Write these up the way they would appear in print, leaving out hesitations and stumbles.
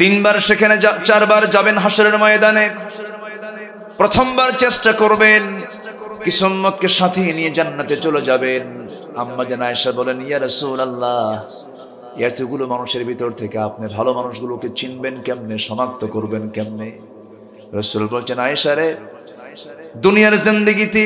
তিনবার সেখানে চারবার যাবেন হাসরের ময়দানে। প্রথমবার চেষ্টা করবেন কিছু উম্মতকে সাথে নিয়ে জান্নাতে চলে যাবেন। আম্মা জান আয়েশা বলেন, ইয়া রাসূলুল্লাহ, এতগুলো মানুষের ভিতর থেকে আপনি ভালো মানুষগুলোকে চিনবেন কেমনে, শনাক্ত করবেন কেমনে? রাসূল বলছেন, আয়েশা রে, দুনিয়ার জিন্দেগিতে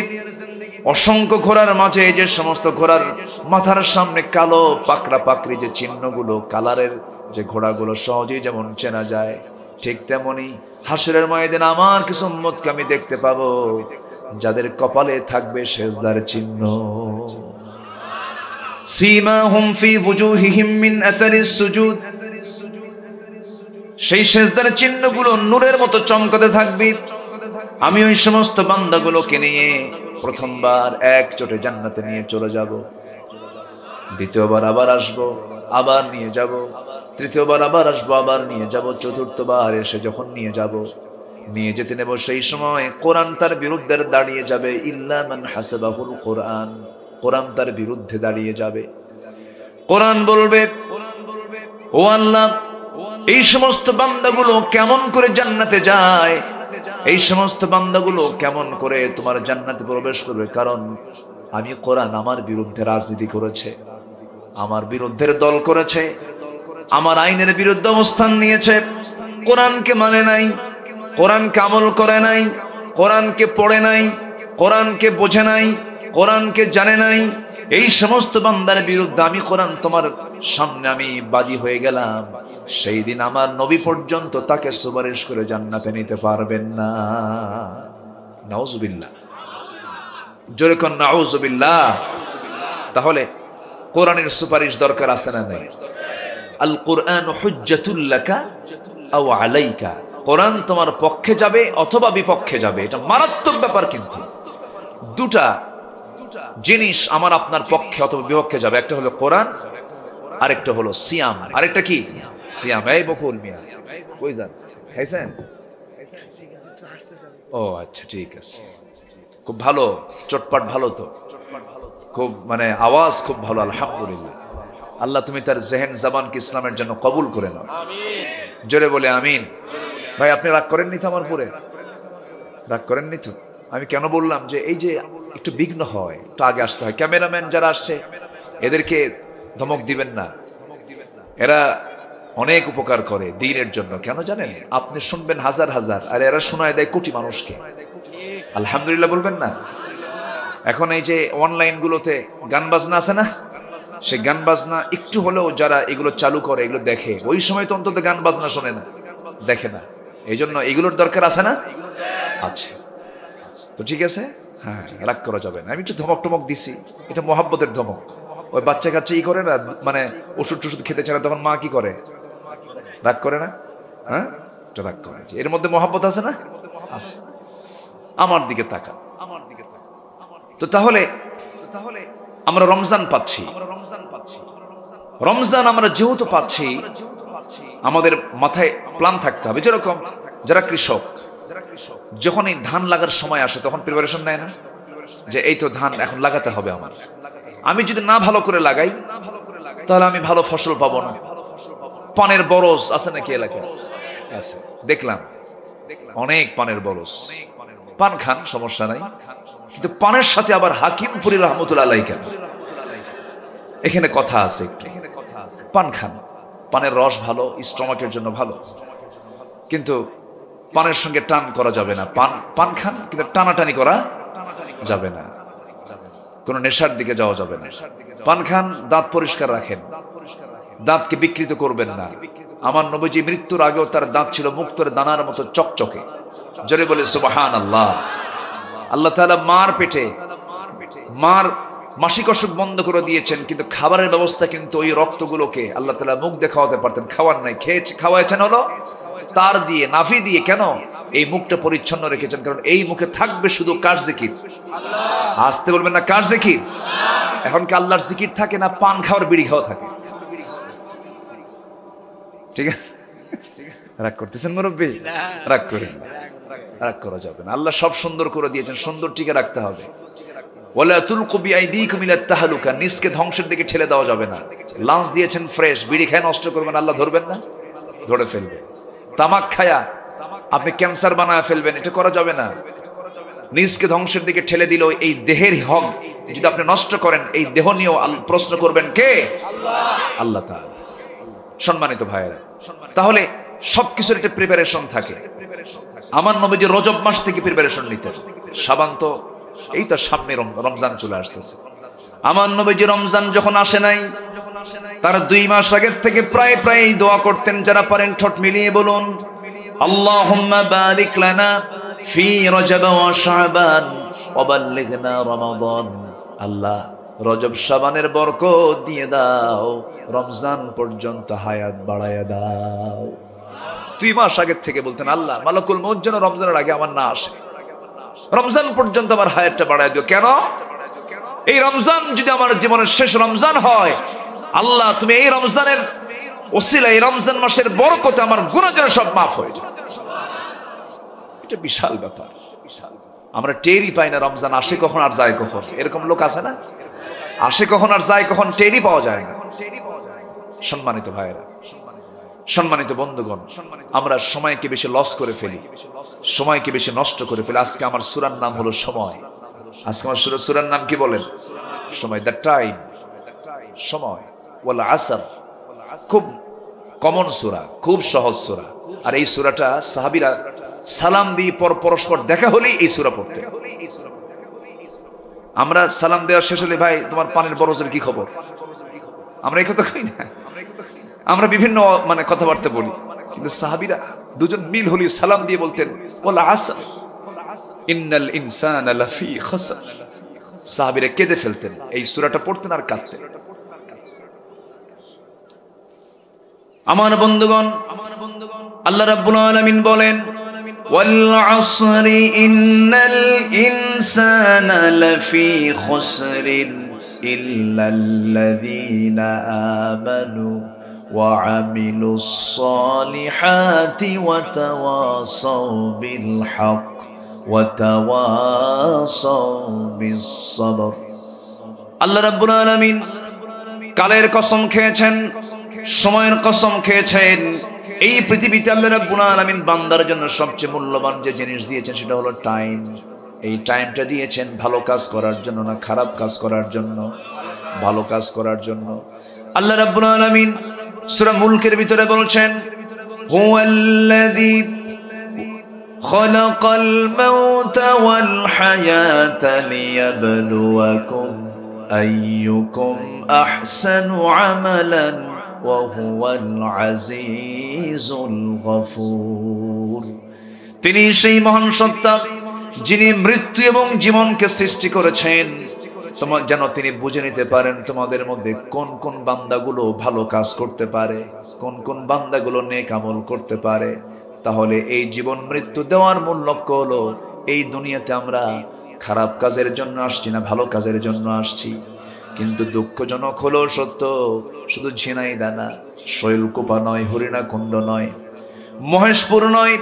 অসংখ্য ঘোড়ার মাঝে যে সমস্ত ঘোড়ার মাথার সামনে কালো পাকড়া পাকড়ি যে চিহ্নগুলো, কালারের যে ঘোড়াগুলো সহজেই যেমন চেনা যায়, ঠিক তেমনি হাসরের ময়দানে আমার কিছু উম্মতকে আমি দেখতে পাবো যাদের কপালে থাকবে সেজদার চিহ্ন। সীমাহুম ফি ওয়ুজুহিহিম মিন আসারিস সুজুদ, সেই সেজদার চিহ্নগুলো নূরের মতো চমকাতে থাকবে। আমি ওই সমস্ত বান্দাগুলোকে নিয়ে প্রথমবার এক চোটে জান্নাতে নিয়ে চলে যাব, দ্বিতীয়বার আবার আসবো, আবার নিয়ে যাব, তৃতীয়বার আবার আসবো, আবার নিয়ে যাব, চতুর্থবার এসে যখন নিয়ে যাব, নিয়ে যেতে নেব, সেই সময় কোরআন তার বিরুদ্ধে দাঁড়িয়ে যাবে। ইল্লা মান হাসাবাহুল কোরআন, কোরআন তার বিরুদ্ধে দাঁড়িয়ে যাবে। কোরআন বলবে, ও আল্লাহ, এই সমস্ত বান্দাগুলো কেমন করে জান্নাতে যায়, এই সমস্ত বান্দাগুলো কেমন করে তোমার জান্নাতে প্রবেশ করবে? কারণ আমি কোরআন আমার বিরুদ্ধে রাজনীতি করেছে, আমার বিরুদ্ধের দল করেছে, আমার আইনের বিরুদ্ধে অবস্থান নিয়েছে, কোরআনকে মানে নাই, কোরআনকে আমল করে নাই, কোরআনকে পড়ে নাই, কোরআনকে বোঝে নাই, কোরআনকে জানে নাই। এই সমস্ত বান্দার বিরুদ্ধে আমি কোরআন তোমার সামনে আমি বাদী হয়ে গেলাম। সেই দিন আমার নবী পর্যন্ত তাকে সুপারিশ করে জান্নাতে নিতে পারবেন না। নাউজুবিল্লাহ, জোরে কোন নাউজুবিল্লাহ। তাহলে কোরআনের সুপারিশ দরকার আছে না নাই? আল কুরআন হুজ্জাতুল লাকা আও আলাইকা, কোরআন তোমার পক্ষে যাবে অথবা বিপক্ষে যাবে। এটা মারাত্মক ব্যাপার। কিন্তু দুটা জিনিস আমার আপনার পক্ষে অথবা বিপক্ষে যাবে, একটা হলো কোরআন, আরেকটা হলো সিয়াম। আরেকটা কি? সিয়াম। এই বকুল মিয়া কই যান? খাইছেন? ও আচ্ছা, ঠিক আছে, খুব ভালো, চটপট ভালো, তো খুব মানে আওয়াজ খুব ভালো, আলহামদুলিল্লাহ। আল্লাহ তুমি তার জেহেন জবানকে ইসলামের জন্য কবুল করে নাও। জোরে বলে আমিন। ভাই আপনি রাগ করেননি তো আমার পরে? রাগ করেননি তো? আমি কেন বললাম যে এই যে একটু বিঘ্ন হয়, একটু আগে আসতে হয়। ক্যামেরাম্যান যারা আসছে এদেরকে ধমক দিবেন না, এরা অনেক উপকার করে দ্বীনের জন্য। কেন জানেন? আপনি শুনবেন হাজার হাজার, আর এরা শোনায় দেয় কোটি মানুষকে। আলহামদুলিল্লাহ বলবেন না? এখন এই যে অনলাইন গুলোতে গান বাজনা আছে না, সে গান বাজনা একটু হলেও যারা এগুলো চালু করে, এগুলো দেখে, ওই সময় তো অন্তত গান বাজনা শোনে না, দেখে না। এই জন্য এগুলোর দরকার আছে না? আছে তো, ঠিক আছে। হ্যাঁ, রাগ করা যাবে না। আমি একটু ধমক টমক দিছি, এটা মোহাব্বতের ধমক। ওই বাচ্চা কাচ্চা ই করে না, মানে ওষুধ টষুধ খেতে চায় না, তখন মা কি করে? রাগ করে না? হ্যাঁ, এটা রাগ করে। এর মধ্যে মোহাব্বত আছে না? আছে। আমার দিকে তাকা। তো তাহলে আমরা রমজান পাচ্ছি। রমজান আমরা যেহেতু পাচ্ছি, আমাদের মাথায় প্ল্যান থাকতে হবে। যেরকম যারা কৃষক, যখন এই ধান লাগার সময় আসে তখন প্রিপারেশন নেয় না, যে এই তো ধান এখন লাগাতে হবে আমার, আমি যদি না ভালো করে লাগাই তাহলে আমি ভালো ফসল পাবো না। পানের বরজ আছে নাকি এলাকায়? আছে, দেখলাম অনেক পানের বরজ। পান খান, সমস্যা নাই, কিন্তু পানের সাথে আবার হাকিমপুরি রহমতুল্লাহ আলাইহি কেন? এখানে কথা আছে একটু। পান খান, পানের রস ভালো, স্টমাকের জন্য ভালো, কিন্তু পানের সঙ্গে টান করা যাবে না। পান খান, কিন্তু টানাটানি করা যাবে না, কোনো নেশার দিকে যাওয়া যাবে না। পান খান, দাঁত পরিষ্কার রাখেন, দাঁতকে বিকৃত করবেন না। আমার নবীজি মৃত্যুর আগেও তার দাঁত ছিল মুক্তোর দানার মতো চকচকে। জোরে বলে সুবহানাল্লাহ। আল্লাহ তাআলা মার পেটে, মার মাসিক অসুখ বন্ধ করে দিয়েছেন, কিন্তু খাবারের ব্যবস্থা কিন্তু ওই রক্তগুলোকে আল্লাহ তাআলা মুখ দিয়ে খাওয়াতে পারতেন, খাওয়ার নাই। খাওয়াইছেন হলো তার দিয়ে, নাভি দিয়ে। কেন? এই মুখটা পরিচ্ছন্ন রেখেছেন, কারণ এই মুখে থাকবে শুধু কার জিকির? আসতে বলবেন না, কার জিকির? এখন কি আল্লাহর জিকির থাকে না পান খাওয়ার বিড়ি খাওয়া থাকে? ঠিক আছে, রাগ করতেছেন মুরব্বী? রাগ করেন, রাগ করা যাবে না। আল্লাহ সব সুন্দর করে দিয়েছেন, সুন্দর টিকে রাখতে হবে। ওয়ালা তুলকু বিআইদিকুম ইলা তাহলুকা, নিজকে ধ্বংসের দিকে ঠেলে দেওয়া যাবে না। লাঞ্চ দিয়েছেন ফ্রেশ, বিড়ি খেয়ে নষ্ট করবেন, আল্লাহ ধরবেন না? ধরে ফেলবে। তামাক খায়া আপনি ক্যান্সার বানায় ফেলবেন, এটা করা যাবে না। নিজকে ধ্বংসের দিকে ঠেলে দিল। এই দেহের হক যদি আপনি নষ্ট করেন, এই দেহ নিয়েও প্রশ্ন করবেন কে? আল্লাহ তাআলা। সম্মানিত ভাইয়েরা, তাহলে সবকিছুর একটা প্রিপারেশন থাকে। আমার নবীজি রজব মাস থেকে প্রিপারেশন নিতেন। শাবান তো এই তো সামনে রমজান চলে আসতেছে। আমার নবীজি রমজান যখন আসে নাই, তার 2 মাস আগের থেকে প্রায় দোয়া করতেন। যারা পারেন ঠোঁট মিলিয়ে বলুন, আল্লাহুম্মা বারিক লানা ফি রজব ওয়া শাবান ওয়া বাল্লিগনা রমাদান। আল্লাহ রজব শাবানের বরকত দিয়ে দাও, রমজান পর্যন্ত হায়াত বাড়ায়া দাও। 2 মাস আগের থেকে বলতেন, আল্লাহ মালাকুল মউত যেন রমজানের আগে আমার না আসে, রমজান পর্যন্ত আমার হায়াতটা বাড়ায় দিও। কেন? এই রমজান যদি আমার জীবনের শেষ রমজান হয়, আল্লাহ তুমি এই রমজানের ওসিলা, এই রমজান মাসের বরকতে আমার গুনাহ যেন সব মাফ হয়ে যায়। এটা বিশাল ব্যাপার। আমরা টেরই পাই না রমজান আসে কখন আর যায় কখন। এরকম লোক আছে না, আসে কখন আর যায় কখন টেরই পাওয়া যায় না। সম্মানিত ভাইয়েরা, সম্মানিত বন্ধুগণ, আমরা সময়কে বেশি লস করে ফেলি, সময়কে বেশি নষ্ট করে ফেলি। আজকে আমার সূরার নাম হলো সময়। আজকে আমার সূরার নাম কি বলেন? সময়, দ্য টাইম, সময়। ওয়াল আসর, খুব কমন সূরা, খুব সহজ সূরা। আর এই সূরাটা সাহাবীরা সালাম দিয়ে পরস্পর দেখা হলেই এই সূরা পড়তে। আমরা সালাম দেওয়া শেষ হলে, ভাই তোমার পানের বরজের কি খবর, আমরা এই কথা কই না। আমরা বিভিন্ন মানে কথাবার্তা বলি, কিন্তু সাহাবীরা দুজন মিল হলি সালাম দিয়ে বলতেন ওয়াল আসর ইন্নাল ইনসানা লাফি খাসর। সাহাবীরা কেঁদে ফেলতেন, এই সূরাটা পড়তেন আর কাঁদতেন। আমার বন্ধুগণ, আল্লাহ রাব্বুল আলামিন বলেন ওয়াল আসরি ইন্নাল ইনসানা লাফি খুসরিন ইল্লাল্লাযীনা আমানু ওয়া আমিলুস সালিহাতি ওয়া তাওয়াসাউ বিল হক ওয়া তাওয়াসাউ বিস সাবর। আল্লাহ রাব্বুল আলামিন কালের কসম খেয়েছেন, সময়ের কসম খেয়েছেন। এই পৃথিবীতে আল্লাহ রাব্বুল আলামিন বান্দার জন্য সবচেয়ে মূল্যবান যে জিনিস দিয়েছেন সেটা হলো টাইম। এই টাইমটা দিয়েছেন ভালো কাজ করার জন্য না খারাপ কাজ করার জন্য? ভালো কাজ করার জন্য। আল্লাহ রাব্বুল আলামিন সূরা মুলকের ভিতরে বলছেন হুয়াল্লাযী খালাকাল মাউতা ওয়াল হায়াতা লিয়াবলুয়াকুম আইয়ুকুম আহসানু আমালান ওয়া হুয়াল আজিজুল গফুর। তিনি সেই মহান সত্তা যিনি মৃত্যু এবং জীবনকে সৃষ্টি করেছেন, তোমার যেন তিনি বুঝে নিতে পারেন তোমাদের মধ্যে কোন কোন বান্দাগুলো ভালো কাজ করতে পারে, কোন কোন বান্দাগুলো নেক আমল করতে পারে। তাহলে এই জীবন মৃত্যু দেওয়ার মূল লক্ষ্য হলো এই দুনিয়াতে আমরা খারাপ কাজের জন্য আসছি না ভালো কাজের জন্য আসছি। কিন্তু দুঃখজনক হলো সত্য, শুধু ঝিনাইদহ না, শৈলকুপা নয়, হরিণাকুণ্ড নয়, মহেশপুর নয়,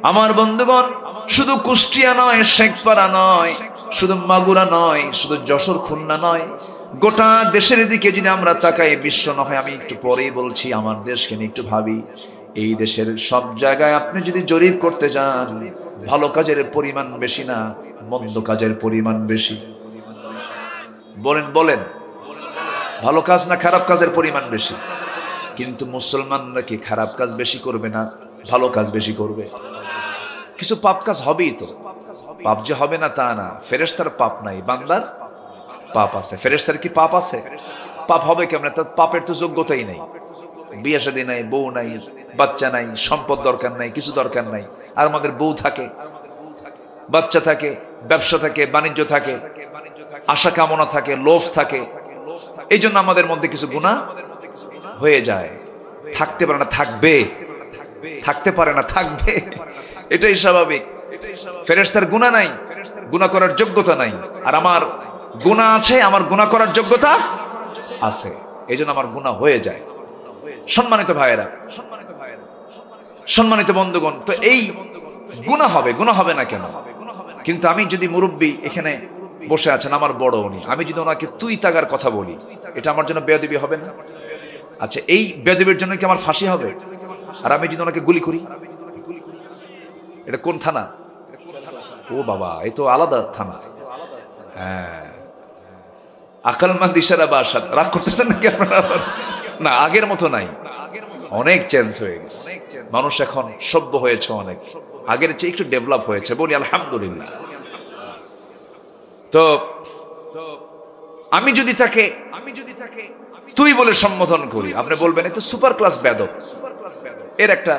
আমার বন্ধুগণ শুধু কুষ্টিয়া নয়, শেখপাড়া নয়, শুধু মাগুরা নয়, শুধু যশোর খুলনা নয়, গোটা দেশের দিকে যদি আমরা তাকাই, বিশ্ব নয় আমি একটু পরেই বলছি, আমার দেশকে নিয়ে একটু ভাবি, এই দেশের সব জায়গায় আপনি যদি জরিপ করতে যান, ভালো কাজের পরিমাণ বেশি না মন্দ কাজের পরিমাণ বেশি? বলেন বলেন, ভালো কাজ না খারাপ কাজের পরিমাণ বেশি? কিন্তু মুসলমানরা কি খারাপ কাজ বেশি করবে না ভালো কাজ বেশি করবে? কিছু পাপ কাজ হবেই তো, পাপ যে হবে না তা না। ফেরেশতার পাপ নাই, বান্দার পাপ আছে। ফেরেশতার কি পাপ আছে? পাপ হবে কেমন? তার পাপের তো যোগ্যতাই নাই, বিয়ে শাদী নাই, বউ নাই, বাচ্চা নাই, সম্পদ দরকার নাই, কিছু দরকার নাই। আর আমাদের বউ থাকে, বাচ্চা থাকে, ব্যবসা থাকে, বাণিজ্য থাকে, আশা কামনা থাকে, লোভ থাকে। এই জন্য আমাদের মধ্যে কিছু গুনাহ হয়ে যায়। থাকতে পারে না থাকবে, থাকতে পারে না থাকবে, এটাই স্বাভাবিক। ফেরেশতার গুনাহ নাই, গুনাহ করার যোগ্যতা নাই। আর আমার গুনাহ আছে, আমার গুনাহ করার যোগ্যতা আছে, এই জন্য আমার গুনাহ হয়ে যায়। সম্মানিত ভাইয়েরা, সম্মানিত বন্ধুগণ, তো এই গুনাহ হবে, গুনাহ হবে না কেন? কিন্তু আমি যদি মুরব্বী এখানে বসে আছেন, আমার বড় উনি, আমি যদি ওনাকে তুই তাগার কথা বলি, এটা আমার জন্য বেয়াদবি হবে না? আচ্ছা, এই বেয়াদবির জন্য কি আমার ফাঁসি হবে? আর আমি যদি ওনাকে গুলি করি, এটা কোন থানা? ও বাবা, এই তো আলাদা থানা। হ্যাঁ, আকলমন্দ ইশারা বাসাত। রাগ করতেছেন নাকি আপনারা? না, আগের মতো নাই, অনেক চেঞ্জ হয়ে গেছে। মানুষ এখন সভ্য হয়েছে, অনেক আগের চেয়ে একটু ডেভেলপ হয়েছে, বলি আলহামদুলিল্লাহ। তো আমি যদি তাকে তুই বলে সম্বোধন করি, আপনি বলবেন এ তো সুপার ক্লাস বেয়াদব, এর একটা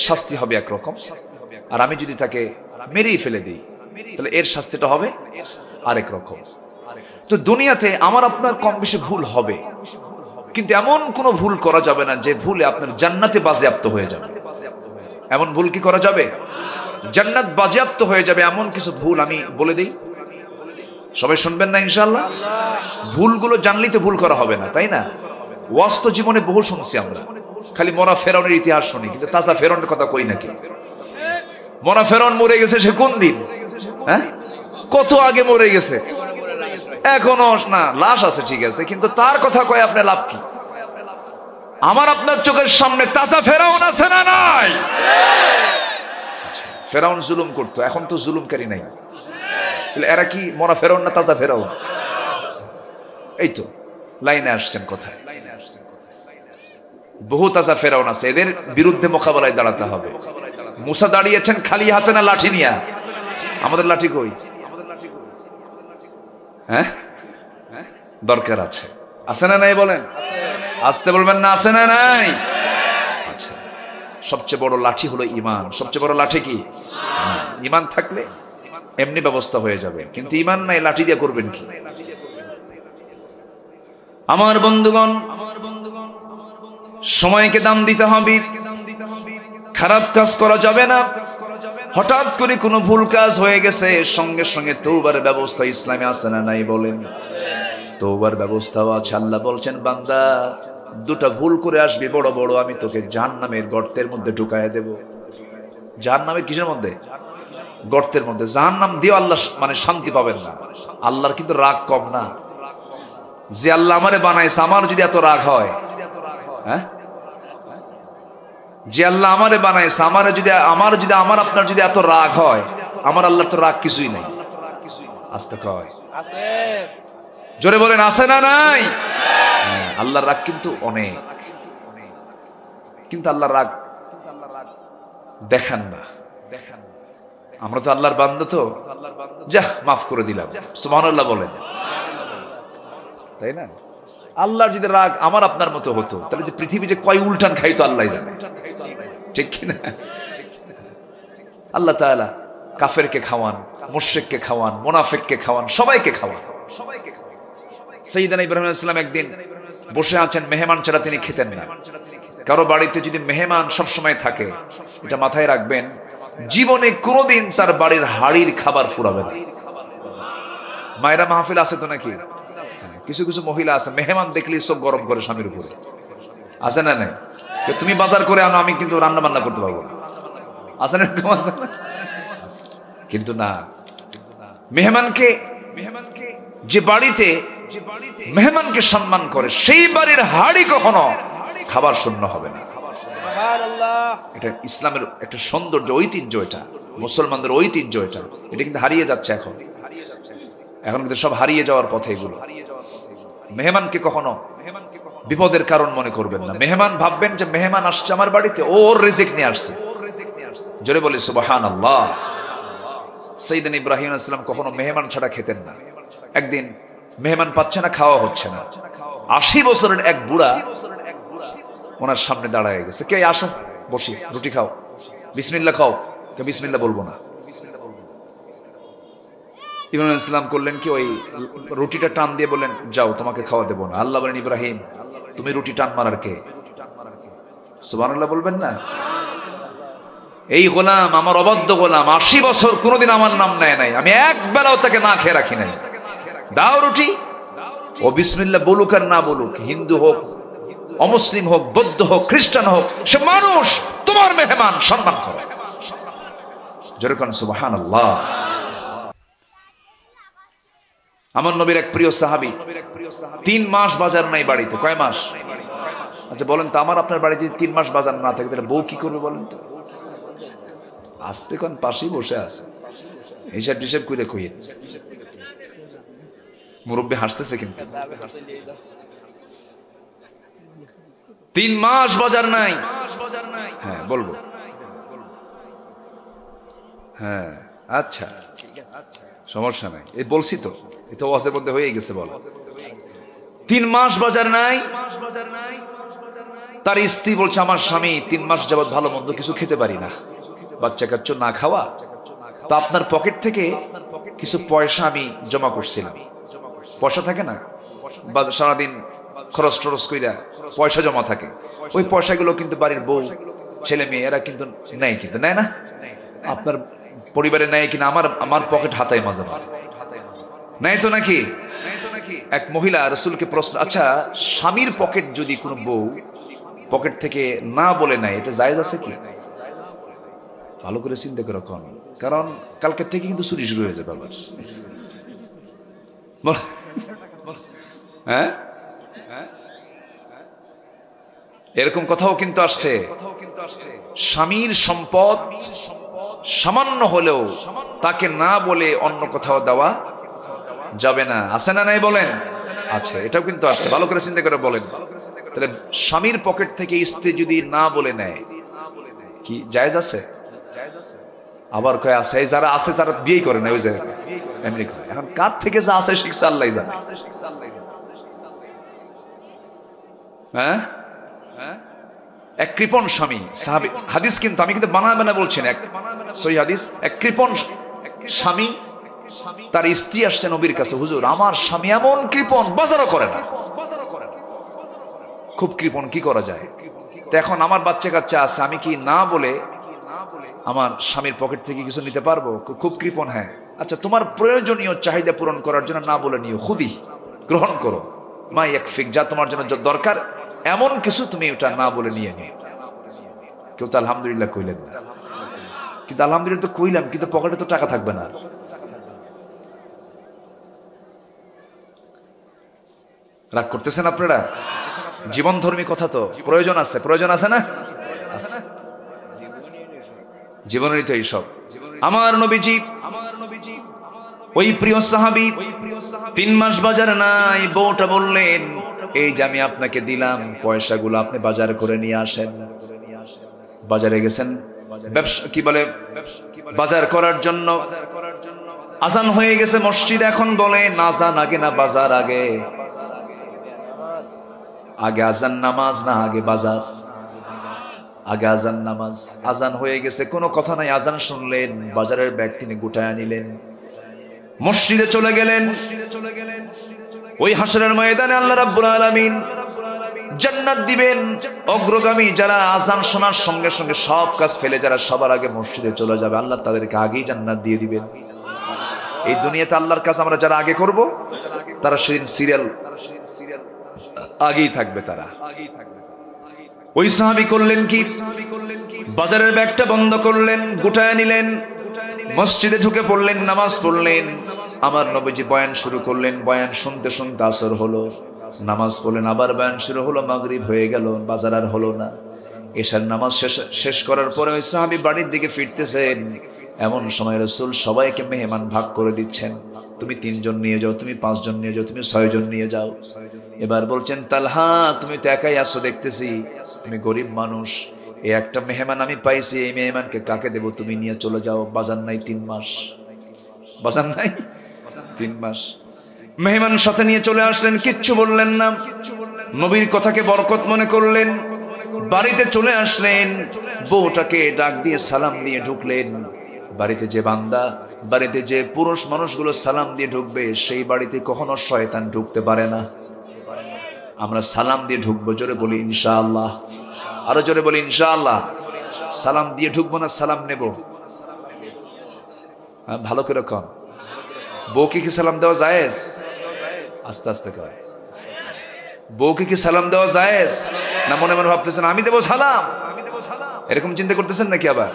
শাস্তি হবে একরকম। আর আমি যদি তাকে মেরেই ফেলে দিই, তাহলে এর শাস্তিটা হবে আরেক রকম। তো দুনিয়াতে আমার আপনার কম বেশি ভুল হবে, কিন্তু এমন কোনো ভুল করা যাবে না যে ভুলে আপনার জান্নাতে বাজেয়াপ্ত হয়ে যাবে। এমন ভুল কি করা যাবে? জান্নাত বাজেয়াপ্ত হয়ে যাবে এমন কিছু ভুল আমি বলে দিই, সবাই শুনবেন না ইনশাআল্লাহ? ভুলগুলো জানলেই তো ভুল করা হবে না, তাই না? ওয়াজ তো জীবনে বহু শুনছি আমরা, খালি মরা ফেরাউনের ইতিহাস শুনি, কিন্তু তাজা ফেরাউনের কথা কই নাকি? মরা ফেরাউন মরে গেছে সে কোন দিন? হ্যাঁ, কত আগে মরে গেছে, এখনো না লাশ আছে, ঠিক আছে, কিন্তু তার কথা কয় আপনি লাভ কি? আমার আপনার চোখের সামনে তাজা ফেরাউন আছে না নাই? ফেরাউন জুলুম করতো, এখন তো জুলুমকারী নাই। এরা কি মরা ফেরাউন না তাজা ফেরাউন? এই তো লাইনে আসছেন কোথায়? বহু তাজা ফেরাউন আছে, এদের বিরুদ্ধে মোকাবেলায় দাঁড়াতে হবে। মুসা দাঁড়িয়েছেন খালি হাতে না লাঠি নিয়া? আমাদের লাঠি কই? হ্যাঁ, দরকার আছে, আছে না নাই বলেন? আসতে বলবেন না, আছে না নাই? আচ্ছা, সবচেয়ে বড় লাঠি হলো ঈমান। সবচেয়ে বড় লাঠি কি? ঈমান থাকলে এমনি ব্যবস্থা হয়ে যাবে, কিন্তু ঈমান নাই, লাঠি দিয়ে করবেন কি? আমার বন্ধুগণ, সময়কে দাম দিতে হবে, খারাপ কাজ করা যাবে না। হঠাৎ করে কোনো ভুল কাজ হয়ে গেছে, সঙ্গে সঙ্গে তওবার ব্যবস্থা ইসলামে আছে না নাই বলেন? তওবার ব্যবস্থাও আছে। আল্লাহ বলছেন, বান্দা দুটা ভুল করে আসবি বড় বড়, আমি তোকে জাহান্নামের গর্তের মধ্যে ঢুকায় দেব। জাহান্নামের কিসের মধ্যে? গর্তের মধ্যে। জাহান্নাম দিয়ে আল্লাহ মানে শান্তি পাবেন না। আল্লাহর কিন্তু রাগ কম না। যে আল্লাহ আমারে বানাইছে, আমার যদি এত রাগ হয়, হ্যাঁ, যে আল্লাহ আমারে বানাইছে, আমার আপনার যদি এত রাগ হয়, আমার আল্লাহর তো রাগ কিছুই নাই। আস্তে কয়, জোরে বলেন, আছে না নাই? আল্লাহর রাগ কিন্তু অনেক, কিন্তু আল্লাহর রাগ দেখান না। আমরা তো আল্লাহর বান্দা, তো যা মাফ করে দিলাম, সুবহানাল্লাহ বলেন, তাই না? আল্লাহর যদি রাগ আমার আপনার মতো হতো, তাহলে যে পৃথিবী যে কয় উল্টান খাইতো আল্লাহ জানে, ঠিক কিনা? আল্লাহ তাআলা কাফেরকে খাওয়ান, মুশরিককে খাওয়ান, মুনাফিককে খাওয়ান, সবাইকে খাওয়ান। সাইয়েদনা ইব্রাহিম আলাইহিস সালাম একদিন বসে আছেন, মেহমান ছাড়া তিনি খেতেন না। কারো বাড়িতে যদি মেহমান সব সময় থাকে, এটা মাথায় রাখবেন, জীবনে কোনোদিন তার বাড়ির হাড়ির খাবার ফুরাবে না। মায়েরা মাহফিল আছে তো নাকি? কিছু কিছু মহিলা আছে, মেহমান দেখলেই সব গরম করে স্বামীর উপরে, আছে না নাই? তুমি বাজার করে আনো, আমি কিন্তু রান্না বান্না করতে পারবো না, আছে না? কিন্তু না, মেহমানকে যে বাড়িতে মেহমানকে সম্মান করে, সেই বাড়ির হাড়ি কখনো খাবার শূন্য হবে না। এটা ইসলামের একটা সৌন্দর্য, ঐতিহ্য, এটা মুসলমানদের ঐতিহ্য। এটা কিন্তু হারিয়ে যাচ্ছে এখন কিন্তু সব হারিয়ে যাওয়ার পথে এগুলো। মেহমানকে কখনো বিপদের কারণ মনে করবেন না। মেহমান ভাববেন যে মেহমান আসছে আমার বাড়িতে, ওর রিজিক নিয়ে আসছে। জোরে বলি সুবহানাল্লাহ। সাইয়েদনা ইব্রাহিম আলাইহিস সালাম কখনো মেহমান ছাড়া খেতেন না। একদিন মেহমান পাচ্ছে না, খাওয়া হচ্ছে না। 80 বছরের এক বুড়া ওনার সামনে দাঁড়ায় গেছে, কে আসো বসি, রুটি খাও, বিসমিল্লাহ খাও। বিসমিল্লাহ বলবো না। ইব্রাহিম আলাইহিস সালাম করলেন কি, ওই রুটিটা টান দিয়ে বললেন, যাও, তোমাকে খাওয়া দেবো না। আল্লাহ বলেন, ইব্রাহিম তুমি রুটি টান মারার কে? সুবহানাল্লাহ বলবেন না? এই গোলাম, আমার অবাধ্য গোলাম, 80 বছর কোনোদিন আমার নাম নেয় নাই, আমি এক বেলাও তাকে না খেয়ে রাখি নাই, দাও রুটি। ও বিসমিল্লাহ বলুক আর না বলুক, হিন্দু হোক, অমুসলিম হোক, বৌদ্ধ হোক, খ্রিস্টান হোক, সে মানুষ, তোমার মেহমান, সম্মান করো। যেরকম সুবহানাল্লাহ। আমার নবীর এক প্রিয় সাহাবী 3 মাস বাজার নাই বাড়িতে। কয় মাস? আচ্ছা বলেন তো, আমার আপনার বাড়িতে 3 মাস বাজার না থাকে তাহলে বউ কি করবে বলেন তো? আসতে কোন পাশেই বসে আছে, হিসাব টিসাব করে কইয়ে। মুরব্বী হাসতেছে কিন্তু। 3 মাস বাজার নাই। হ্যাঁ বলবো, হ্যাঁ আচ্ছা সমস্যা নাই, এই বলছি তো, এই তো ওয়াজের মধ্যে হয়ে গেছে। বল 3 মাস বাজার নাই। তার স্ত্রী বলছে আমার স্বামী 3 মাস যাবত ভালো মন্দ কিছু খেতে পারি না, বাচ্চা কাচ্চা না খাওয়া, তো আপনার পকেট থেকে কিছু পয়সা আমি জমা করছিলাম। পয়সা থাকে না সারাদিন খরচ টরচ কইরা পয়সা জমা থাকে, ওই পয়সাগুলো কিন্তু বাড়ির বউ ছেলে মেয়ে এরা কিন্তু নেয়, কিন্তু নেয় না, আপনার পরিবারে নেয় কিনা আমার পকেট হাতায় মাঝে মাঝে নেয় তো নাকি? এক মহিলা রাসূলকে প্রশ্ন, আচ্ছা স্বামীর পকেট যদি কোনো বউ পকেট থেকে না বলে নেয় এটা জায়েজ আছে কি? ভালো করে চিন্তা করে কোন, কারণ কালকে থেকে কিন্তু চুরি শুরু হয়ে যাবে আবার। হ্যাঁ এরকম কথাও কিন্তু আসছে, স্বামীর সম্পদ সামান্য হলেও তাকে না বলে অন্য কোথাও দেওয়া যাবে না, আছে না নাই বলেন? আচ্ছা এটাও কিন্তু আসছে, ভালো করে চিন্তা করে বলেন। তাহলে স্বামীর পকেট থেকে স্ত্রী যদি না বলে নেয় কি জায়েজ আছে? আবার কয় আছে, যারা আছে তারা বিয়ে করে না, ওই জায়গায় এমনি করে। এখন কার থেকে যা আছে শিখছে আল্লাহ জানে। হ্যাঁ এক কৃপণ স্বামী সাহাবী, হাদিস কিন্তু আমি কিন্তু বানায় বলছি না, এক সহিহ হাদিস। এক কৃপণ স্বামী, তার স্ত্রী আসছে নবীর কাছে, হুজুর আমার স্বামী এমন কৃপণ বাজারও করে না, খুব কৃপণ, কি করা যায়? তো এখন আমার বাচ্চা কাচ্চা আছে, আমি কি না বলে আমার স্বামীর পকেট থেকে কিছু নিতে পারবো? খুব কৃপণ। হ্যাঁ আচ্ছা তোমার প্রয়োজনীয় চাহিদা পূরণ করার জন্য না বলে নিও, খুদি গ্রহণ করো, মা ইয়াকফিক, যা তোমার জন্য দরকার এমন কিছু তুমি ওটা না বলে নিয়ে নিও। কেউ তো আলহামদুলিল্লাহ কইলেন না, কিন্তু আলহামদুলিল্লাহ তো কইলাম, কিন্তু পকেটে তো টাকা থাকবে না। রাগ করতেছেন আপনারা? জীবন ধর্মী কথা তো, প্রয়োজন আছে, প্রয়োজন আছে না? জীবনেরই তো এইসব। আমার নবীজি ওই প্রিয় সাহাবী 3 মাস বাজার নাই, বউটা বললেন এই যে আমি আপনাকে দিলাম পয়সাগুলো আপনি বাজার করে নিয়ে আসেন। বাজারে গেছেন ব্যবসা কি বলে বাজার করার জন্য, আজান হয়ে গেছে মসজিদ, এখন বলে না আজান আগে না বাজার আগে? আগে আজান নামাজ না আগে বাজার? আগে আজান নামাজ। আজান হয়ে গেছে, কোনো কথা নাই, আজান শুনলেন, বাজারের ব্যাগ তিনি গুটায় নিলেন, মসজিদে চলে গেলেন। ওই হাসরের ময়দানে আল্লাহ রাব্বুল আলামিন জান্নাত দিবেন অগ্রগামী যারা আজান শোনার সঙ্গে সঙ্গে সব কাজ ফেলে যারা সবার আগে মসজিদে চলে যাবে, আল্লাহ তাদেরকে আগেই জান্নাত দিয়ে দিবেন। এই দুনিয়াতে আল্লাহর কাজ আমরা যারা আগে করব তারা সেদিন সিরিয়াল আগেই থাকবে, তারা ওই সাহাবী করলেন কি, বাজারের ব্যাগটা বন্ধ করলেন, গুটায় নিলেন, মসজিদে ঢুকে পড়লেন, নামাজ পড়লেন। আমার নবীজি বয়ান শুরু করলেন, বয়ান শুনতে শুনতে আসর হলো, নামাজ পড়লেন, আবার বয়ান শুরু হলো, মাগরিব হয়ে গেল, বাজার আর হলো না। এশার নামাজ শেষ করার পরে ওই সাহাবী বাড়ির দিকে ফিরতেছেন, এমন সময় রাসূল সবাইকে মেহমান ভাগ করে দিচ্ছেন, তুমি 3 জন নিয়ে যাও, তুমি 5 জন নিয়ে যাও, তুমি 6 জন নিয়ে যাও। এবার বলছেন তালহা তুমি তো একাই আসো দেখতেছি, তুমি গরিব মানুষ, এই একটা মেহমান আমি পাইছি, এই মেহমানকে কাকে দেব, তুমি নিয়ে চলে যাও, বাজার নাই 3 মাস, বাজার নাই 3 মাস। মেহমান সাথে নিয়ে চলে আসলেন, কিচ্ছু বললেন না, নবীর কথাকে বরকত মনে করলেন, বাড়িতে চলে আসলেন, বউটাকে ডাক দিয়ে সালাম দিয়ে ঢুকলেন। বাড়িতে যে বান্দা, বাড়িতে যে পুরুষ মানুষগুলো সালাম দিয়ে ঢুকবে সেই বাড়িতে কখনো শয়তান ঢুকতে পারে না। আমরা সালাম দিয়ে ঢুকবো, জোরে বলি ইনশাআল্লাহ, আরো জোরে বলি ইনশাআল্লাহ। সালাম দিয়ে ঢুকবো না সালাম নেব? ভালো করে কন, বউকে কি সালাম দেওয়া জায়েজ? আস্তে আস্তে কয়, বউকে কি সালাম দেওয়া জায়েজ? না মনে মনে ভাবতেছেন আমি দেবো সালাম, এরকম চিন্তা করতেছেন নাকি? আবার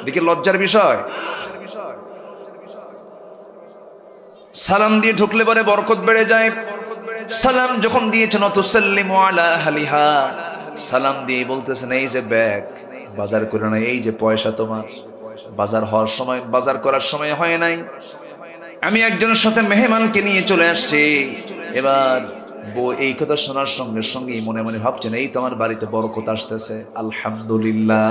দেখি লজ্জার বিষয়। সালাম দিয়ে ঢুকলে পরে বরকত বেড়ে যায়। সালাম যখন দিয়েছেন তুসাল্লিমু আলা আহলিহা, সালাম দিয়ে বলতেছেন, এই যে ব্যাগ, বাজার করে না, এই যে পয়সা তোমার, বাজার হওয়ার সময়, বাজার করার সময় হয় নাই, আমি একজনের সাথে মেহমানকে নিয়ে চলে আসছি। এবার বউ এই কথা শোনার সঙ্গে সঙ্গেই মনে মনে ভাবছেন, এই তো আমার বাড়িতে বরকত আসতেছে, আলহামদুলিল্লাহ।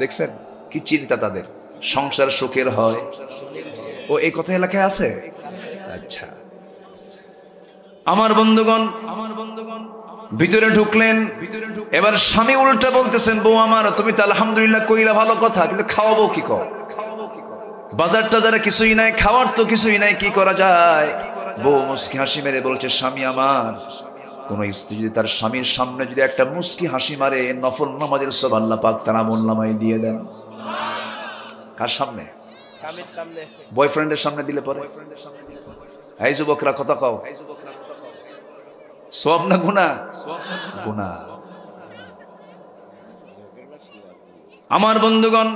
দেখছেন কি চিন্তা তাদের, সংসার সুখের হয়। ও এই কথা এলাকায় আছে? আচ্ছা, আমার বন্ধুগণ ভিতরে ঢুকলেন। এবার স্বামী উল্টা বলতেছেন, বউ আমার, তুমি তো আলহামদুলিল্লাহ কইলা ভালো কথা, কিন্তু খাওয়াবো কি কর? বাজার টাজারে কিছুই নাই, খাওয়ার তো কিছুই নাই, কি করা যায়? বউ মুস্কি হাসি মেরে বলছে, স্বামী আমার, কোন স্ত্রী যদি তার স্বামীর সামনে যদি একটা মুস্কি হাসি মারে, নফল নামাজের সব আল্লাহ পাক তার আমলনামায় দিয়ে দেন। কার সামনে? বয়ফ্রেন্ডের সামনে দিলে পরে? এই যুবকরা কথা কও, সওয়াব না গুনাহ? গুনাহ। আমার বন্ধুগণ,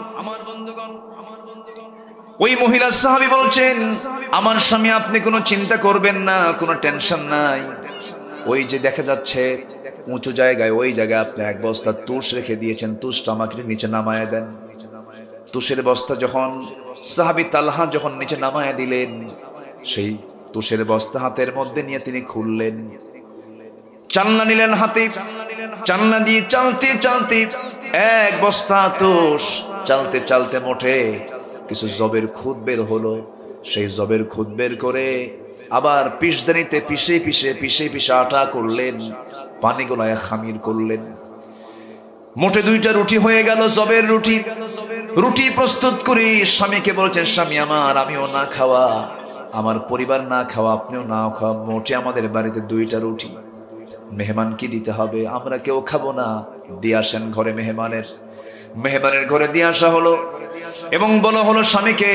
ওই মহিলা সাহাবী বলছেন, আমার স্বামী, আপনি কোনো চিন্তা করবেন না, কোনো টেনশন নাই। ওই যে দেখা যাচ্ছে উঁচু জায়গায়, ওই জায়গায় আপনি এক বস্তা তুষ রেখে দিয়েছেন, তুষটা আমাকে নিচে নামায় দেন। তুষের বস্তা যখন সাহাবী তালহা যখন নিচে নামায় দিলেন, সেই তুষের বস্তা হাতের মধ্যে নিয়ে তিনি খুললেন, চালনা নিলেন হাতে, চালনা দিয়ে চালতে চালতে এক বস্তা তুষ, চালতে চালতে মোটে কিছু জবের খুদ বের হলো। সেই জবের খুদ বের করে আবার পিষদানিতে পিষে পিষে পিষে পিষে আটা করলেন, পানি গোলায় খামির করলেন। মোটে 2টা রুটি হয়ে গেল, জবের রুটি। রুটি প্রস্তুত করে স্বামীকে বলছেন, স্বামী আমার, আমিও না খাওয়া, আমার পরিবার না খাওয়া, আপনিও না খাওয়া, মোটে আমাদের বাড়িতে 2টা রুটি, মেহমান কি দিতে হবে, আমরা কেউ খাবো না, দিয়ে আসেন ঘরে। মেহমানের ঘরে দিয়ে আসা হলো এবং বলা হলো স্বামীকে,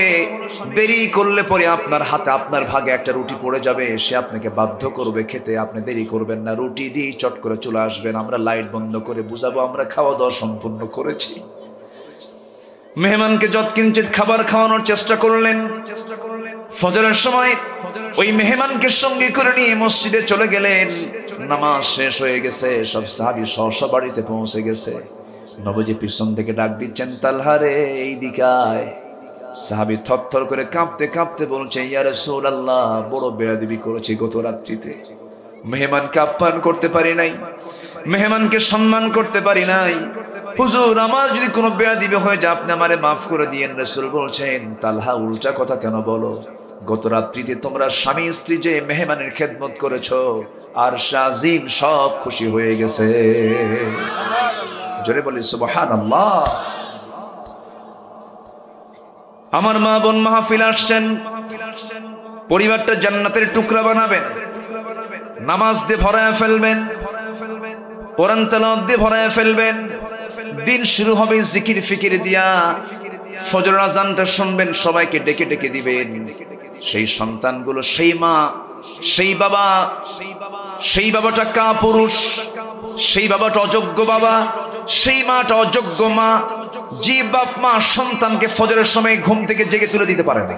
দেরি করলে পরে আপনার হাতে, আপনার ভাগে একটা রুটি পড়ে যাবে, সে আপনাকে বাধ্য করবে খেতে, আপনি দেরি করবেন না, রুটি দিয়ে চট করে চলে আসবেন, আমরা লাইট বন্ধ করে বুঝাবো আমরা খাওয়া দাওয়া সম্পূর্ণ করেছি। মেহমানকে যৎকিঞ্চিৎ খাবার খাওয়ানোর চেষ্টা করলেন। ফজরের সময় ওই মেহমানকে সঙ্গে করে নিয়ে মসজিদে চলে গেলেন। নামাজ শেষ হয়ে গেছে, সব সাহাবী সহসা বাড়িতে পৌঁছে গেছে। নবীজি পিছন থেকে ডাক দিচ্ছেন, তালহা রে, এই দিকে আয়। সাহাবী থরথর করে কাঁপতে কাঁপতে বলছে, ইয়া রাসূলুল্লাহ, বড় বেয়াদবি করেছি গত রাত্রিতে, মেহমানকে আপ্যায়ন করতে পারি নাই, মেহমানকে সম্মান করতে পারি নাই। হুজুর, আমার যদি কোনো বেয়াদবি হয়ে যায় আপনি আমারে মাফ করে দিয়েন। রাসূল বলছেন, তালহা, উল্টা কথা কেন বলো? গত রাত্রিতে তোমরা স্বামী স্ত্রী যে মেহমানের খেদমত করেছো, আর শাজিম সব খুশি হয়ে গেছে। জোরে বলি সুবহানাল্লাহ। আমার মা বোন মাহফিল আসছেন, পরিবারটা জান্নাতের টুকরা বানাবেন, নামাজ দিয়ে ভরায় ফেলবেন, কোরআন তেলাওয়াত দিয়ে ভরায় ফেলবেন। দিন শুরু হবে জিকির ফিকির দিয়া, ফজর আজানটা শুনবেন, সবাইকে ডেকে ডেকে দিবেন। সেই সন্তানগুলো, সেই মা, সেই বাবা, সেই বাবাটা কাপুরুষ, সেই বাবাটা অযোগ্য বাবা, সেই মাটা অযোগ্য মা, যে বাপ মা সন্তানকে ফজরের সময় ঘুম থেকে জেগে তুলে দিতে পারে না,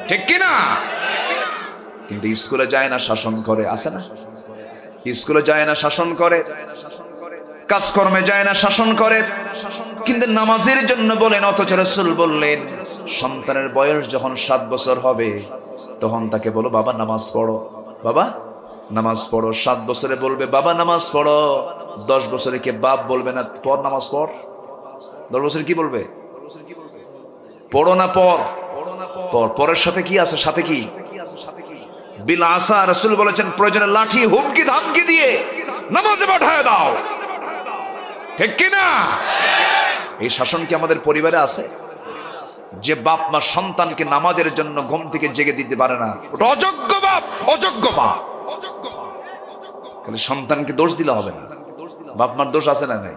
ঠিক কিনা? কিন্তু স্কুলে যায় না, শাসন করে, আছে না? স্কুলে যায় না, শাসন করে, কাজকর্মে যায় না, শাসন করে, কিন্তু নামাজের জন্য বলেন। অথচ রাসূল বললেন, সন্তানের বয়স যখন 7 বছর হবে তখন তাকে বলো, বাবা নামাজ পড়ো, বাবা নামাজ পড়ো। 7 বছরে বলবে, বাবা নামাজ পড়ো। 10 বছরে কে বাপ বলবে না, পড় নামাজ পড়? 10 বছরে কি বলবে? পড়ো না পড়? পরের সাথে কি আছে? সাথে কি? বিল আসা। রাসূল বলেছেন, প্রয়োজনে লাঠি, হুমকি ধামকি দিয়ে নামাজে পাঠায় দাও, ঠিক কিনা? এই শাসন কি আমাদের পরিবারে আছে? যে বাপ মা সন্তানকে নামাজের জন্য ঘুম থেকে জেগে দিতে পারে না, ওটা অযোগ্য বাপ, অযোগ্য মা। খালি সন্তানকে দোষ দিলে হবে না, বাপ মার দোষ আছে না নাই?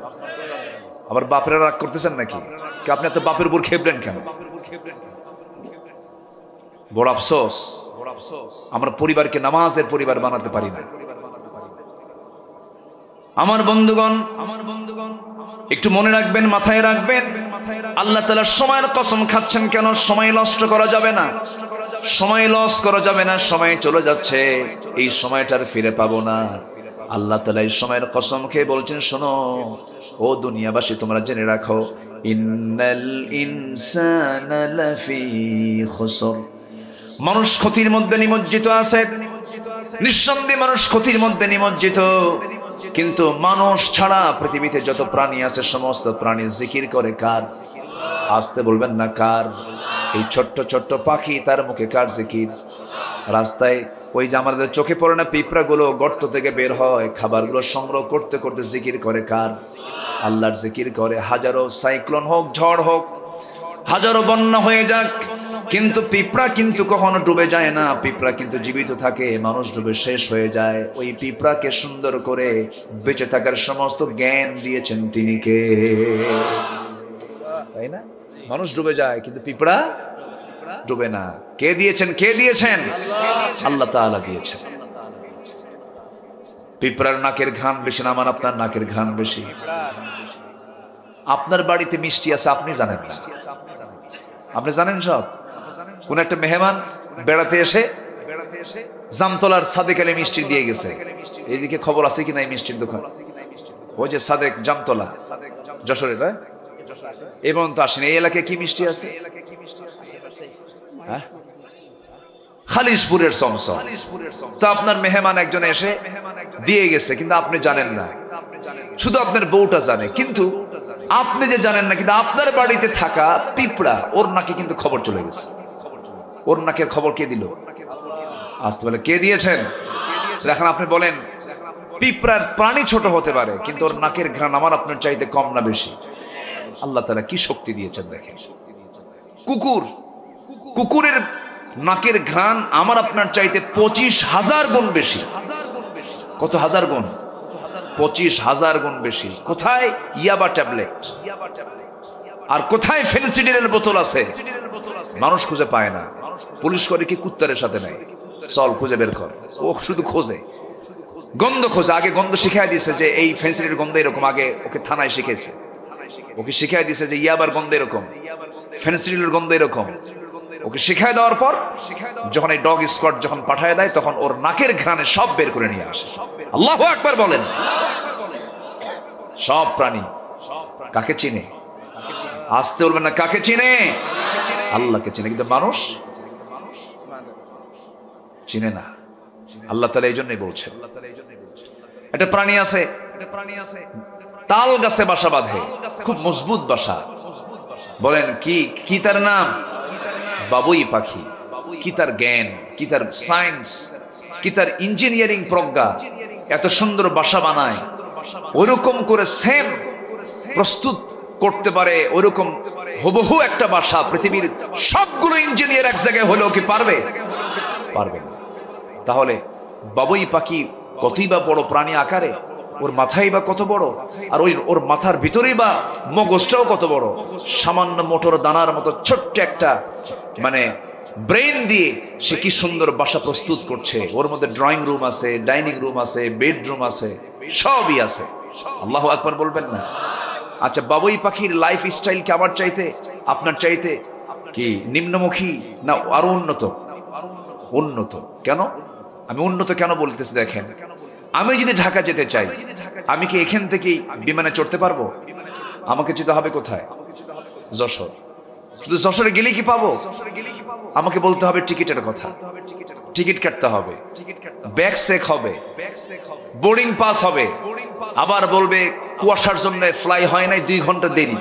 আবার বাপেরা রাগ করতেছেন নাকি? আপনি এত বাপের উপর খেপলেন কেন? বড় আফসোস, আমরা পরিবারকে নামাজের পরিবার বানাতে পারি না। আমার বন্ধুগণ, একটু মনে রাখবেন, মাথায় রাখবেন, আল্লাহ তাআলা সময়ের কসম খাচ্ছেন কেন? সময় নষ্ট করা যাবে না, সময় লস করা যাবে না। সময় চলে যাচ্ছে, এই সময়টার ফিরে পাবো না। আল্লাহ তাআলা এই সময়ের কসম খেয়ে বলছেন, শোনো ও দুনিয়াবাসী, তোমরা জেনে রাখো, ইন্নাল ইনসানা লাফি খুসর, মানুষ ক্ষতির মধ্যে নিমজ্জিত আছে। নিঃসন্দেহে মানুষ ক্ষতির মধ্যে নিমজ্জিত, কিন্তু মানুষ ছাড়া পৃথিবীতে যত প্রাণী আছে সমস্ত প্রাণী জিকির করে কার? আসতে বলবেন না কার? এই ছোট্ট ছোট্ট পাখি, তার মুখে কার জিকির? রাস্তায় ওই যে আমাদের চোখে পড়ে না পিঁপড়াগুলো গর্ত থেকে বের হয়, খাবারগুলো সংগ্রহ করতে করতে জিকির করে কার? আল্লাহর জিকির করে। হাজারো সাইক্লোন হোক, ঝড় হোক, হাজারো বন্যা হয়ে যাক, কিন্তু পিঁপড়া কিন্তু কখনো ডুবে যায় না। পিঁপড়া কিন্তু জীবিত থাকে, মানুষ ডুবে শেষ হয়ে যায়। ওই পিঁপড়াকে সুন্দর করে বেঁচে থাকার সমস্ত জ্ঞান দিয়েছেন তিনি কে? তাই না? মানুষ ডুবে যায় কিন্তু পিঁপড়া ডুবে না। কে দিয়েছেন? কে দিয়েছেন? আল্লাহ তাআলা দিয়েছেন। পিঁপড়ার নাকের ঘ্রাণ বেশি না আমার আপনার নাকের ঘ্রাণ বেশি? আপনার বাড়িতে মিষ্টি আছে, আপনি জানেন না। আপনি জানেন সব? কোন একটা মেহমান বেড়াতে এসে জামতলার সাদেক আলী মিষ্টি দিয়ে গেছে। এইদিকে খবর আছে কিনা এই মিষ্টির দোকান? ওই যে সাদেক জামতলা যশোরে, তাই এবং তো আসেন। এই এলাকায় কি মিষ্টি আছে? খালিশপুরের চমচম। তো আপনার মেহমান একজন এসে দিয়ে গেছে, কিন্তু আপনি জানেন না, শুধু আপনার বউটা জানে। কিন্তু আপনি যে জানেন না, কিন্তু আপনার বাড়িতে থাকা পিঁপড়া, ওর নাকে কিন্তু খবর চলে গেছে। ওর নাকের খবর কে দিল? আসতে বলে কে দিয়েছেন? এখন আপনি বলেন, পিঁপড়ার প্রাণী ছোট হতে পারে, কিন্তু ওর নাকের ঘ্রাণ আমার আপনার চাইতে কম না বেশি? আল্লাহ তাআলা কি শক্তি দিয়েছেন দেখেন। কুকুরের নাকের ঘ্রাণ আমার আপনার চাইতে 25,000 গুণ বেশি। কত হাজার গুণ? 25,000 গুণ বেশি। কোথায় ইয়াবা ট্যাবলেট, আর কোথায় ফেনসিডিলের বোতল আছে? মানুষ খুঁজে পায় না। পুলিশ করে কি কুত্তারের সাথে নাই, চল খুঁজে বের কর। ও শুধু খোঁজে, গন্ধ খোঁজে। আগে গন্ধ শিখাই দিয়েছে যে এই ফেনসিডিলের গন্ধ এরকম। আগে ওকে থানায় শিখেছে, ওকে শিখাই দিয়েছে যে ইয়াবার গন্ধ এরকম, ফেনসিডিলের গন্ধ এরকম। ওকে শিখাই দেওয়ার পর যখন এই ডগ স্কোয়াড যখন পাঠায় দেয়, তখন ওর নাকের ঘ্রাণে সব বের করে নিয়ে আসে। আল্লাহু আকবার বলেন। সব প্রাণী কাকে চিনে? আসতে বলবেন না কাকে চিনে? আল্লাহকে চিনে, কিন্তু মানুষ চিনে না। আল্লাহ তাআলা এই জন্যই বলছেন, একটা প্রাণী আছে তাল গাছে বাসা বাঁধে, খুব মজবুত বাসা। বলেন কি তার নাম? বাবুই পাখি। কি তার জ্ঞান, কি তার সায়েন্স, কি তার ইঞ্জিনিয়ারিং প্রজ্ঞা! এত সুন্দর বাসা বানায়, ওইরকম করে সেম প্রস্তুত করতে পারে। ওইরকম হুবহু একটা বাসা পৃথিবীর সবগুলো ইঞ্জিনিয়ার এক জায়গায় হলেও কি পারবে? পারবে না। তাহলে বাবুই পাখি কতই বা বড় প্রাণী আকারে, ওর মাথাই বা কত বড়, আর ওর মাথার ভিতরেই বা মগজটাও কত বড়। সামান্য মোটর দানার মতো ছোট্ট একটা মানে ব্রেন দিয়ে সে কি সুন্দর বাসা প্রস্তুত করছে। ওর মধ্যে ড্রয়িং রুম আছে, ডাইনিং রুম আছে, বেডরুম আছে, সবই আছে। আল্লাহু আকবার বলবেন না? আচ্ছা, বাবুই পাখির লাইফ স্টাইল কি আমার চাইতে আপনার চাইতে কি নিম্নমুখী না আরো উন্নত? উন্নত। কেন আমি উন্নত কেন বলতেছি দেখেন, আমি যদি ঢাকা যেতে চাই, আমি কি এখান থেকেই বিমানে চড়তে পারবো? আমাকে যেতে হবে কোথায়? যশোর। শুধু যশোরে গেলে কি পাবো? আমাকে বলতে হবে টিকিটের কথা, টিকিট কাটতে হবে, ব্যাগ চেক হবে, বোর্ডিং পাস হবে, আবার বলবে কুয়াশার জন্য ফ্লাই হয় নাই, 2 ঘন্টা দেরি।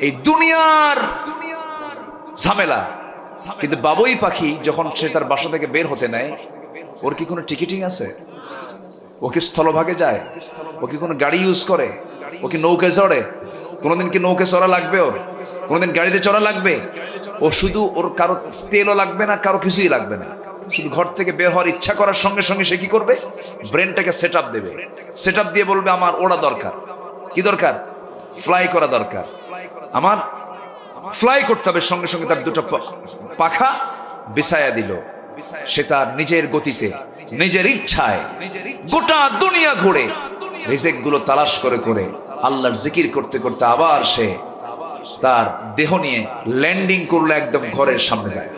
এই দুনিয়ার ঝামেলা। কিন্তু বাবুই পাখি যখন সে তার বাসা থেকে বের হতে নেয়, ওর কি কোনো টিকিটিং আছে? ও কি স্থলভাগে যায়? ও কি কোনো গাড়ি ইউজ করে? ও কি নৌকায় চড়ে? কোনোদিন কি নৌকে চড়া লাগবে? ওর কোনোদিন গাড়িতে চড়া লাগবে? ও শুধু ওর কারো তেলও লাগবে না, কারো কিছুই লাগবে না। শুধু ঘর থেকে বের হওয়ার ইচ্ছা করার সঙ্গে সঙ্গে সে কি করবে? ব্রেনটাকে সেট আপ দেবে। সেট আপ দিয়ে বলবে আমার ওড়া দরকার। কি দরকার? ফ্লাই করা দরকার। আমার ফ্লাই করতে হবে। সঙ্গে সঙ্গে তার 2টা পাখা বিছায়া দিল। সে তার নিজের গতিতে, নিজের ইচ্ছায় গোটা দুনিয়া ঘুরে রিজিক গুলো তালাশ করে করে আল্লাহর জিকির করতে করতে আবার সে তার দেহ নিয়ে ল্যান্ডিং করলো একদম ঘরের সামনে যায়।